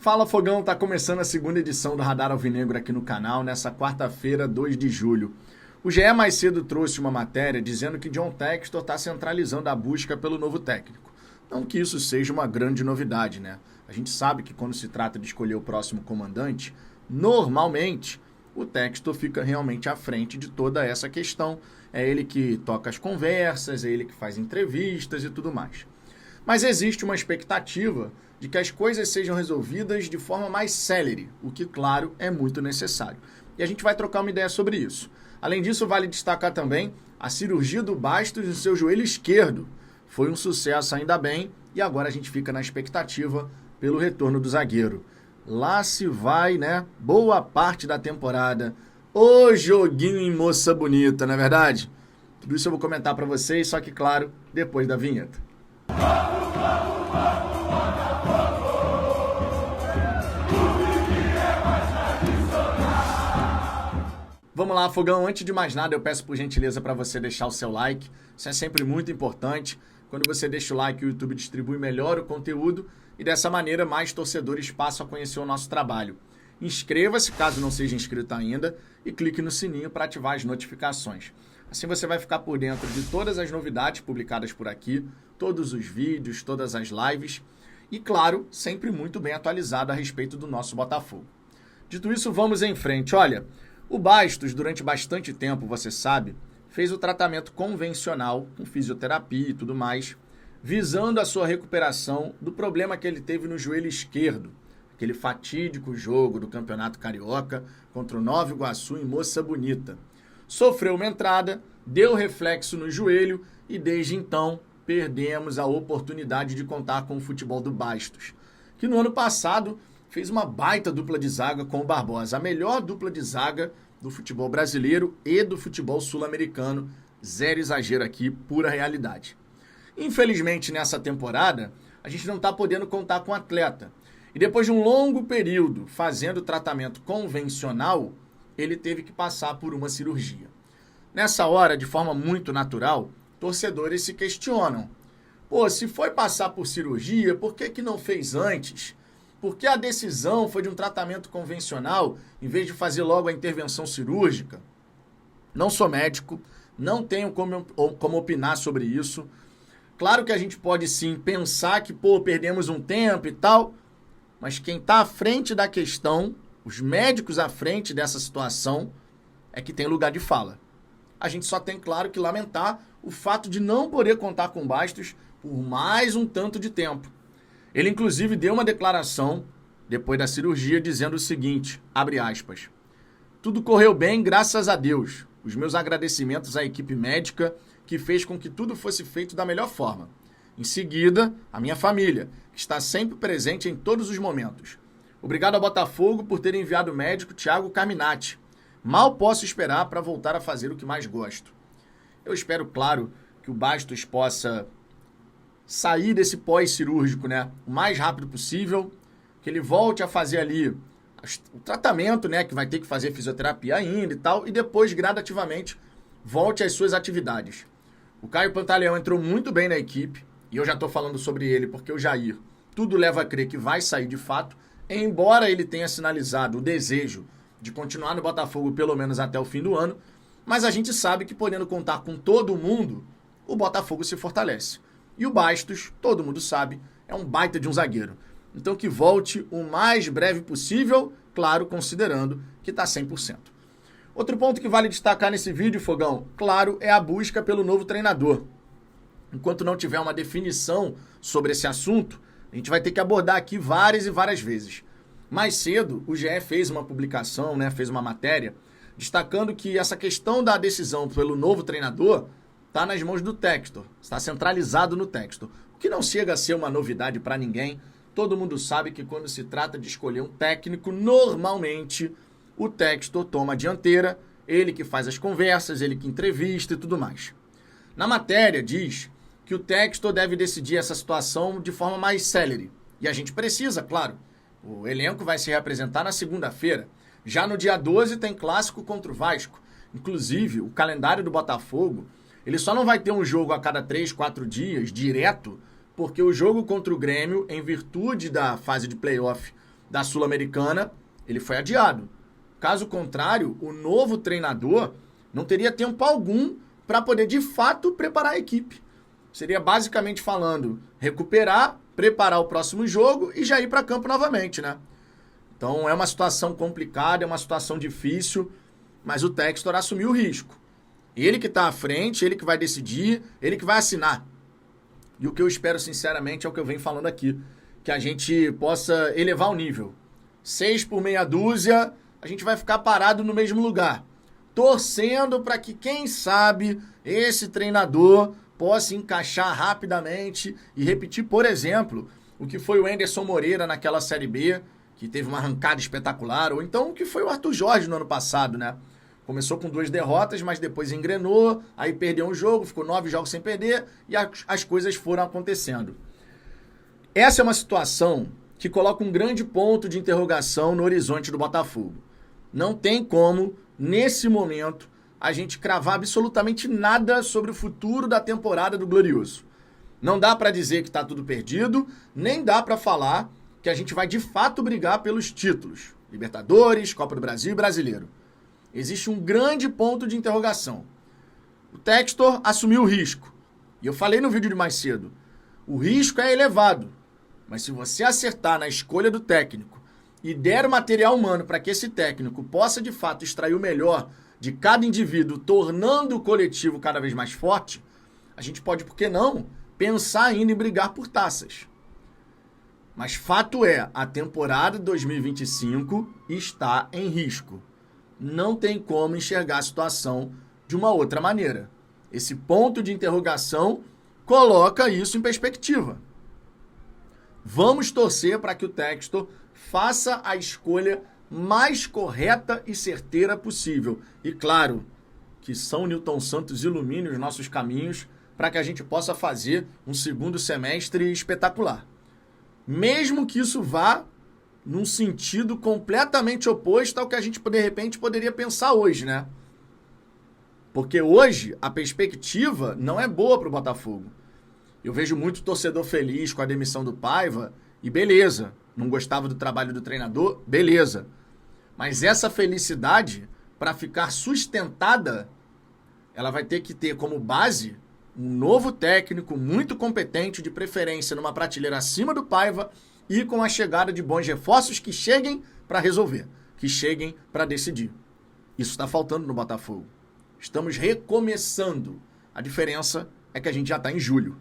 Fala Fogão, tá começando a segunda edição do Radar Alvinegro aqui no canal, nessa quarta-feira, 2 de julho. O GE mais cedo trouxe uma matéria dizendo que John Textor está centralizando a busca pelo novo técnico. Não que isso seja uma grande novidade, né? A gente sabe que quando se trata de escolher o próximo comandante, normalmente o Textor fica realmente à frente de toda essa questão. É ele que toca as conversas, é ele que faz entrevistas e tudo mais. Mas existe uma expectativa de que as coisas sejam resolvidas de forma mais célere, o que, claro, é muito necessário. E a gente vai trocar uma ideia sobre isso. Além disso, vale destacar também a cirurgia do Bastos no seu joelho esquerdo. Foi um sucesso, ainda bem, e agora a gente fica na expectativa pelo retorno do zagueiro. Lá se vai, né? Boa parte da temporada. Ô joguinho em moça bonita, não é verdade? Tudo isso eu vou comentar para vocês, só que, claro, depois da vinheta. Vamos lá, Fogão. Antes de mais nada, eu peço por gentileza para você deixar o seu like. Isso é sempre muito importante. Quando você deixa o like, o YouTube distribui melhor o conteúdo e dessa maneira mais torcedores passam a conhecer o nosso trabalho. Inscreva-se, caso não seja inscrito ainda, e clique no sininho para ativar as notificações. Assim você vai ficar por dentro de todas as novidades publicadas por aqui, todos os vídeos, todas as lives e, claro, sempre muito bem atualizado a respeito do nosso Botafogo. Dito isso, vamos em frente. Olha, o Bastos, durante bastante tempo, você sabe, fez o tratamento convencional, com fisioterapia e tudo mais, visando a sua recuperação do problema que ele teve no joelho esquerdo, aquele fatídico jogo do Campeonato Carioca contra o Nova Iguaçu em Moça Bonita. Sofreu uma entrada, deu reflexo no joelho e desde então perdemos a oportunidade de contar com o futebol do Bastos, que no ano passado fez uma baita dupla de zaga com o Barbosa, a melhor dupla de zaga do futebol brasileiro e do futebol sul-americano. Zero exagero aqui, pura realidade. Infelizmente, nessa temporada, a gente não está podendo contar com o atleta. E depois de um longo período fazendo tratamento convencional, ele teve que passar por uma cirurgia. Nessa hora, de forma muito natural, torcedores se questionam. Pô, se foi passar por cirurgia, por que não fez antes? Por que a decisão foi de um tratamento convencional em vez de fazer logo a intervenção cirúrgica? Não sou médico, não tenho como opinar sobre isso. Claro que a gente pode sim pensar que, perdemos um tempo e tal, mas quem está à frente da questão, os médicos à frente dessa situação, é que tem lugar de fala. A gente só tem, claro, que lamentar o fato de não poder contar com Bastos por mais um tanto de tempo. Ele, inclusive, deu uma declaração, depois da cirurgia, dizendo o seguinte, abre aspas, tudo correu bem, graças a Deus. Os meus agradecimentos à equipe médica, que fez com que tudo fosse feito da melhor forma. Em seguida, a minha família, que está sempre presente em todos os momentos. Obrigado ao Botafogo por ter enviado o médico Thiago Carminati. Mal posso esperar para voltar a fazer o que mais gosto. Eu espero, claro, que o Bastos possa sair desse pós-cirúrgico, né, o mais rápido possível, que ele volte a fazer ali o tratamento, né, que vai ter que fazer fisioterapia ainda e tal, e depois, gradativamente, volte às suas atividades. O Caio Pantaleão entrou muito bem na equipe, e eu já estou falando sobre ele porque o Jair, tudo leva a crer que vai sair de fato, embora ele tenha sinalizado o desejo de continuar no Botafogo pelo menos até o fim do ano, mas a gente sabe que podendo contar com todo mundo, o Botafogo se fortalece. E o Bastos, todo mundo sabe, é um baita de um zagueiro. Então que volte o mais breve possível, claro, considerando que está 100%. Outro ponto que vale destacar nesse vídeo, Fogão, claro, é a busca pelo novo treinador. Enquanto não tiver uma definição sobre esse assunto, a gente vai ter que abordar aqui várias e várias vezes. Mais cedo, o GE fez uma publicação, né, fez uma matéria, destacando que essa questão da decisão pelo novo treinador está nas mãos do Textor, está centralizado no Textor. O que não chega a ser uma novidade para ninguém. Todo mundo sabe que quando se trata de escolher um técnico, normalmente o Textor toma a dianteira, ele que faz as conversas, ele que entrevista e tudo mais. Na matéria diz que o Textor deve decidir essa situação de forma mais célere. E a gente precisa, claro. O elenco vai se reapresentar na segunda-feira. Já no dia 12 tem clássico contra o Vasco. Inclusive, o calendário do Botafogo, ele só não vai ter um jogo a cada 3, 4 dias, direto, porque o jogo contra o Grêmio, em virtude da fase de playoff da Sul-Americana, ele foi adiado. Caso contrário, o novo treinador não teria tempo algum para poder, de fato, preparar a equipe. Seria basicamente falando, recuperar, preparar o próximo jogo e já ir para campo novamente, né? Então é uma situação complicada, é uma situação difícil, mas o Textor assumiu o risco. Ele que está à frente, ele que vai decidir, ele que vai assinar. E o que eu espero, sinceramente, é o que eu venho falando aqui, que a gente possa elevar o nível. 6 por meia dúzia, a gente vai ficar parado no mesmo lugar, torcendo para que, quem sabe, esse treinador possa encaixar rapidamente e repetir, por exemplo, o que foi o Anderson Moreira naquela Série B, que teve uma arrancada espetacular, ou então o que foi o Arthur Jorge no ano passado, né? Começou com 2 derrotas, mas depois engrenou, aí perdeu um jogo, ficou 9 jogos sem perder e as coisas foram acontecendo. Essa é uma situação que coloca um grande ponto de interrogação no horizonte do Botafogo. Não tem como, nesse momento, a gente cravar absolutamente nada sobre o futuro da temporada do Glorioso. Não dá para dizer que está tudo perdido, nem dá para falar que a gente vai de fato brigar pelos títulos. Libertadores, Copa do Brasil e Brasileiro. Existe um grande ponto de interrogação. O Textor assumiu o risco. E eu falei no vídeo de mais cedo, o risco é elevado. Mas se você acertar na escolha do técnico e der o material humano para que esse técnico possa de fato extrair o melhor de cada indivíduo, tornando o coletivo cada vez mais forte, a gente pode, por que não, pensar ainda em brigar por taças. Mas fato é, a temporada de 2025 está em risco. Não tem como enxergar a situação de uma outra maneira. Esse ponto de interrogação coloca isso em perspectiva. Vamos torcer para que o Textor faça a escolha mais correta e certeira possível. E claro, que São Nilton Santos ilumine os nossos caminhos para que a gente possa fazer um segundo semestre espetacular. Mesmo que isso vá num sentido completamente oposto ao que a gente, de repente, poderia pensar hoje, né? Porque hoje a perspectiva não é boa para o Botafogo. Eu vejo muito torcedor feliz com a demissão do Paiva e beleza, não gostava do trabalho do treinador, beleza. Mas essa felicidade, para ficar sustentada, ela vai ter que ter como base um novo técnico muito competente, de preferência numa prateleira acima do Paiva, e com a chegada de bons reforços que cheguem para resolver, que cheguem para decidir. Isso está faltando no Botafogo. Estamos recomeçando. A diferença é que a gente já está em julho.